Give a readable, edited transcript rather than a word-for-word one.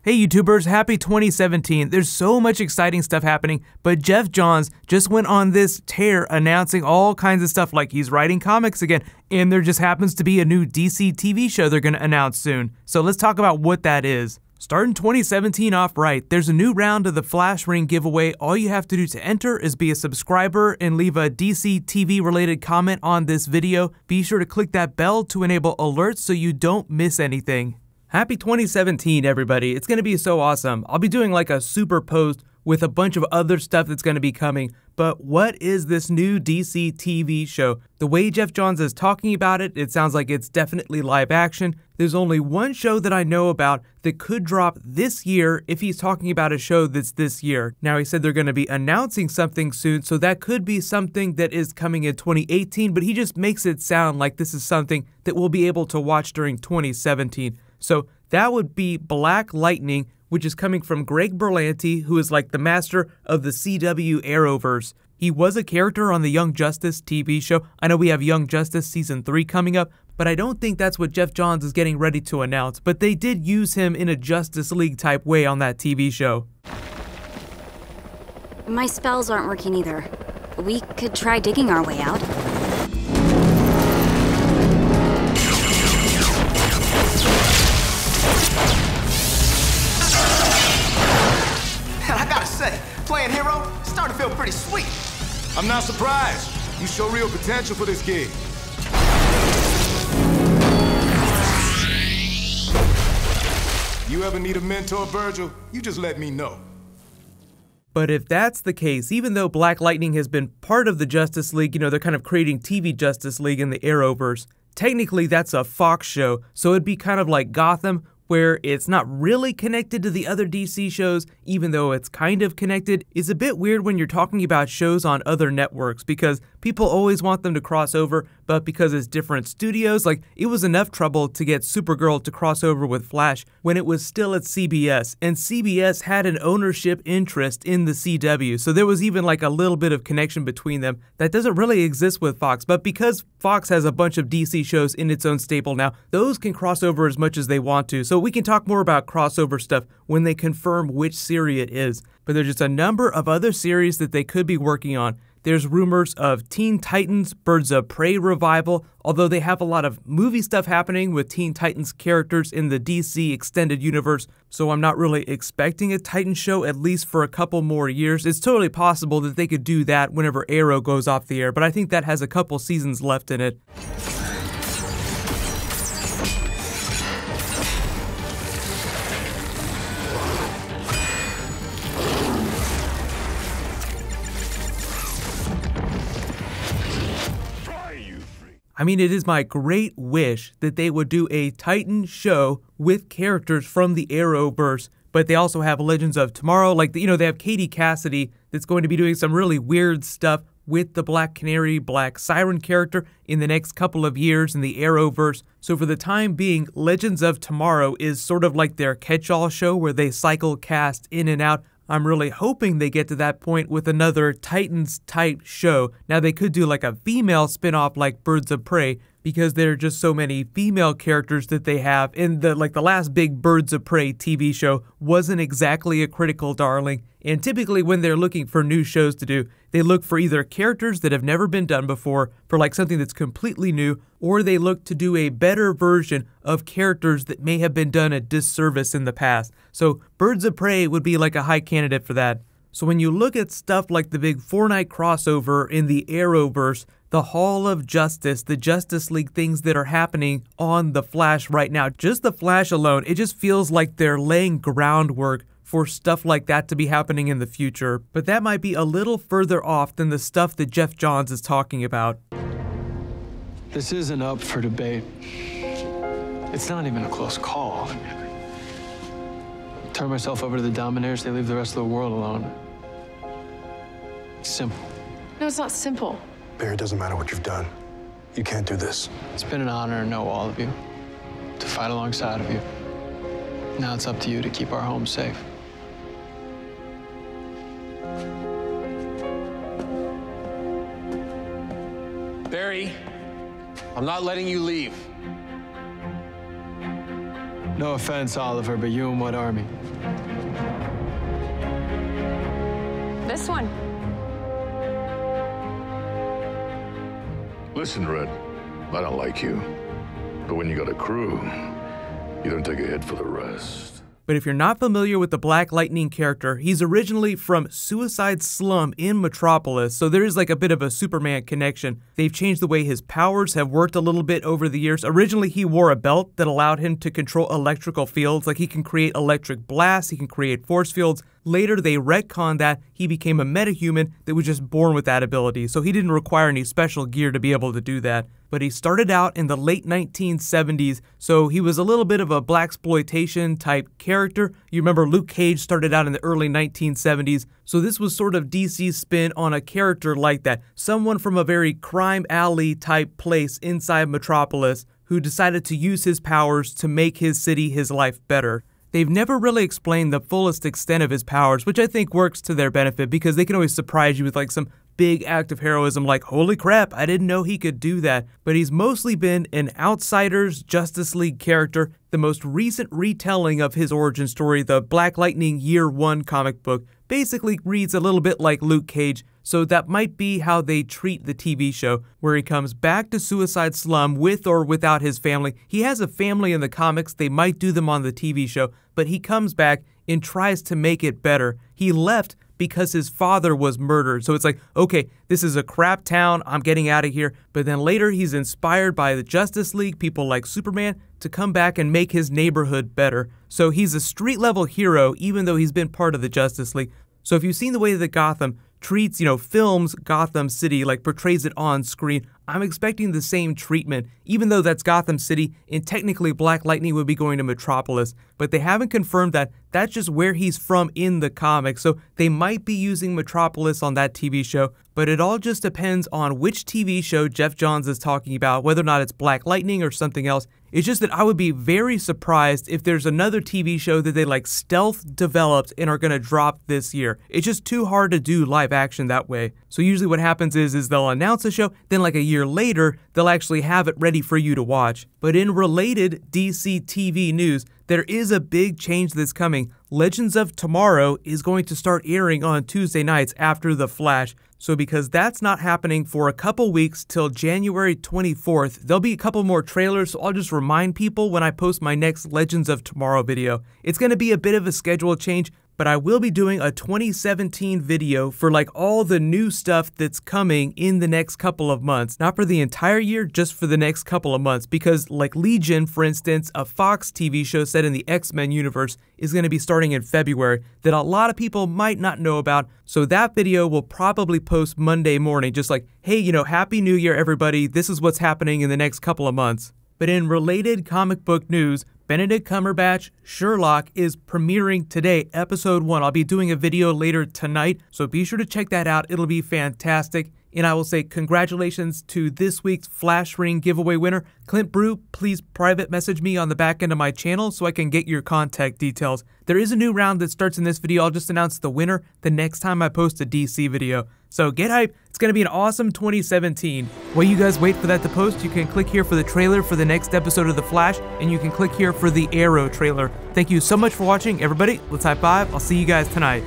Hey YouTubers, happy 2017. There's so much exciting stuff happening, but Geoff Johns just went on this tear announcing all kinds of stuff like he's writing comics again, and there just happens to be a new DCTV show they're going to announce soon. So let's talk about what that is. Starting 2017 off right, there's a new round of the Flash Ring giveaway. All you have to do to enter is be a subscriber and leave a DCTV related comment on this video. Be sure to click that bell to enable alerts so you don't miss anything. Happy 2017, everybody. It's going to be so awesome. I'll be doing like a super post with a bunch of other stuff that's going to be coming. But what is this new DC TV show? The way Geoff Johns is talking about it, it sounds like it's definitely live action. There's only one show that I know about that could drop this year if he's talking about a show that's this year. Now, he said they're going to be announcing something soon, so that could be something that is coming in 2018, but he just makes it sound like this is something that we'll be able to watch during 2017. So that would be Black Lightning, which is coming from Greg Berlanti, who is like the master of the CW Arrowverse. He was a character on the Young Justice TV show. I know we have Young Justice Season 3 coming up, but I don't think that's what Geoff Johns is getting ready to announce. But they did use him in a Justice League type way on that TV show. My spells aren't working either. We could try digging our way out. Playing hero starting to feel pretty sweet. I'm not surprised. You show real potential for this gig. You ever need a mentor, Virgil? You just let me know. But if that's the case, even though Black Lightning has been part of the Justice League, they're kind of creating TV Justice League in the Arrowverse, technically that's a Fox show, so it'd be kind of like Gotham, where it's not really connected to the other DC shows, even though it's kind of connected. It's a bit weird when you're talking about shows on other networks because people always want them to cross over, but because it's different studios, like it was enough trouble to get Supergirl to cross over with Flash when it was still at CBS, and CBS had an ownership interest in the CW, so there was even like a little bit of connection between them that doesn't really exist with Fox, but because Fox has a bunch of DC shows in its own stable now, those can cross over as much as they want to, so we can talk more about crossover stuff when they confirm which series it is. But there's just a number of other series that they could be working on. There's rumors of Teen Titans Birds of Prey revival, although they have a lot of movie stuff happening with Teen Titans characters in the DC extended universe, so I'm not really expecting a Titan show at least for a couple more years. It's totally possible that they could do that whenever Arrow goes off the air, but I think that has a couple seasons left in it. I mean, it is my great wish that they would do a Titan show with characters from the Arrowverse, but they also have Legends of Tomorrow, like, they have Katie Cassidy that's going to be doing some really weird stuff with the Black Canary, Black Siren character in the next couple of years in the Arrowverse. So for the time being, Legends of Tomorrow is sort of like their catch-all show where they cycle cast in and out. I'm really hoping they get to that point with another Titans-type show. Now, they could do like a female spinoff like Birds of Prey, because there are just so many female characters that they have. And the last big Birds of Prey TV show wasn't exactly a critical darling. And typically when they're looking for new shows to do, they look for either characters that have never been done before, for like something that's completely new, or they look to do a better version of characters that may have been done a disservice in the past. So Birds of Prey would be like a high candidate for that. So when you look at stuff like the big 4-night crossover in the Arrowverse, the Hall of Justice, the Justice League things that are happening on The Flash right now, just The Flash alone, it just feels like they're laying groundwork for stuff like that to be happening in the future. But that might be a little further off than the stuff that Geoff Johns is talking about. This isn't up for debate. It's not even a close call. Turn myself over to the Dominaires, they leave the rest of the world alone. It's simple. No, it's not simple. Barry, it doesn't matter what you've done. You can't do this. It's been an honor to know all of you, to fight alongside of you. Now it's up to you to keep our home safe. Barry, I'm not letting you leave. No offense, Oliver, but you in what army? This one. Listen, Red, I don't like you. But when you got a crew, you don't take a hit for the rest. But if you're not familiar with the Black Lightning character, he's originally from Suicide Slum in Metropolis, so there is like a bit of a Superman connection. They've changed the way his powers have worked a little bit over the years. Originally, he wore a belt that allowed him to control electrical fields, like he can create electric blasts, he can create force fields. Later, they retconned that he became a metahuman that was just born with that ability, so he didn't require any special gear to be able to do that. But he started out in the late 1970s, so he was a little bit of a blaxploitation type character. You remember Luke Cage started out in the early 1970s, so this was sort of DC's spin on a character like that. Someone from a very crime alley type place inside Metropolis who decided to use his powers to make his city, his life better. They've never really explained the fullest extent of his powers, which I think works to their benefit because they can always surprise you with like some big act of heroism like, holy crap, I didn't know he could do that. But he's mostly been an Outsiders Justice League character. The most recent retelling of his origin story, the Black Lightning Year 1 comic book, basically reads a little bit like Luke Cage, so that might be how they treat the TV show, where he comes back to Suicide Slum with or without his family. He has a family in the comics, they might do them on the TV show, but he comes back and tries to make it better. He left because his father was murdered. So it's like, okay, this is a crap town, I'm getting out of here. But then later he's inspired by the Justice League, people like Superman, to come back and make his neighborhood better. So he's a street level hero even though he's been part of the Justice League. So if you've seen the way that Gotham treats, films Gotham City, like portrays it on screen, I'm expecting the same treatment, even though that's Gotham City, and technically Black Lightning would be going to Metropolis, but they haven't confirmed that. That's just where he's from in the comics, so they might be using Metropolis on that TV show, but it all just depends on which TV show Geoff Johns is talking about, whether or not it's Black Lightning or something else. It's just that I would be very surprised if there's another TV show that they like stealth developed and are going to drop this year. It's just too hard to do live action that way. So usually what happens is they'll announce a show, then like a year later, they'll actually have it ready for you to watch. But in related DCTV news, there is a big change that's coming. Legends of Tomorrow is going to start airing on Tuesday nights after The Flash. So because that's not happening for a couple weeks till January 24th, there'll be a couple more trailers, so I'll just remind people when I post my next Legends of Tomorrow video. It's going to be a bit of a schedule change, but I will be doing a 2017 video for like all the new stuff that's coming in the next couple of months. Not for the entire year, just for the next couple of months. Because like Legion, for instance, a Fox TV show set in the X-Men universe, is going to be starting in February that a lot of people might not know about. So that video will probably post Monday morning, just like, hey, Happy New Year, everybody. This is what's happening in the next couple of months. But in related comic book news, Benedict Cumberbatch Sherlock is premiering today, episode 1. I'll be doing a video later tonight, so be sure to check that out. It'll be fantastic. And I will say congratulations to this week's Flash Ring giveaway winner. Clint Brew, please private message me on the back end of my channel so I can get your contact details. There is a new round that starts in this video. I'll just announce the winner the next time I post a DC video. So get hype. It's going to be an awesome 2017. While you guys wait for that to post, you can click here for the trailer for the next episode of The Flash, and you can click here for the Arrow trailer. Thank you so much for watching, everybody. Let's high five. I'll see you guys tonight.